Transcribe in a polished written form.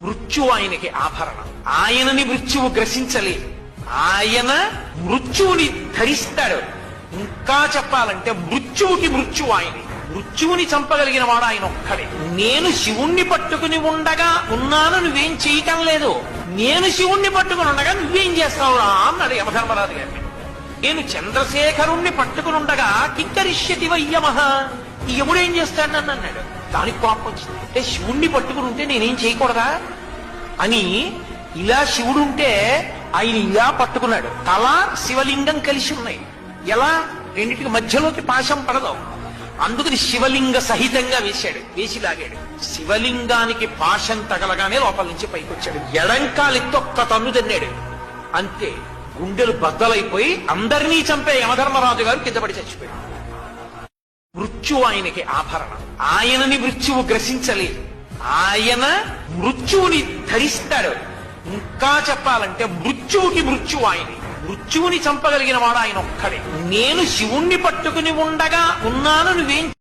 మృత్యువు ఆయనకి ఆభరణం. ఆయనని మృత్యువు గ్రసించలేదు. ఆయన మృత్యువుని ధరిస్తాడు. ఇంకా చెప్పాలంటే మృత్యువుకి మృత్యువు ఆయన. మృత్యువుని చంపగలిగిన వాడు ఆయన ఒక్కడే. నేను శివుణ్ణి పట్టుకుని ఉండగా ఉన్నాను, నువ్వేం చేయటం లేదు. నేను శివుణ్ణి పట్టుకుని ఉండగా నువ్వేం చేస్తావురా అన్నాడు యమధర్మరాజు గారిని. నేను చంద్రశేఖరుణ్ణి పట్టుకుని ఉండగా కింకరిష్యతి వయ్యమహ, ఈ యముడేం చేస్తాడు నన్ను అన్నాడు. దానికి కోపం వచ్చింది. అంటే శివుణ్ణి పట్టుకుని ఉంటే నేనేం చేయకూడదా అని ఇలా శివుడుంటే ఆయన ఇలా పట్టుకున్నాడు. తల శివలింగం కలిసి ఉన్నాయి. ఎలా? రెండింటికి మధ్యలోకి పాశం పడదు. అందుకని శివలింగ సహితంగా వేసి లాగాడు. శివలింగానికి పాశం తగలగానే లోపల నుంచి పైకి వచ్చాడు. ఎడంకాలెత్తి ఒక్క తన్ను తన్నాడు. అంతే, గుండెలు బద్దలైపోయి అందరినీ చంపే యమధర్మరాజు గారు కింద పడి చచ్చిపోయాడు. మృత్యువు ఆయనకి ఆభరణం. ఆయనని మృత్యువు గ్రసించలేదు. ఆయన మృత్యువుని ధరిస్తాడు. ఇంకా చెప్పాలంటే మృత్యువుకి మృత్యువు ఆయన. మృత్యువుని చంపగలిగిన వాడు ఆయన ఒక్కడే. నేను శివుణ్ణి పట్టుకుని ఉండగా ఉన్నాను, నువ్వేం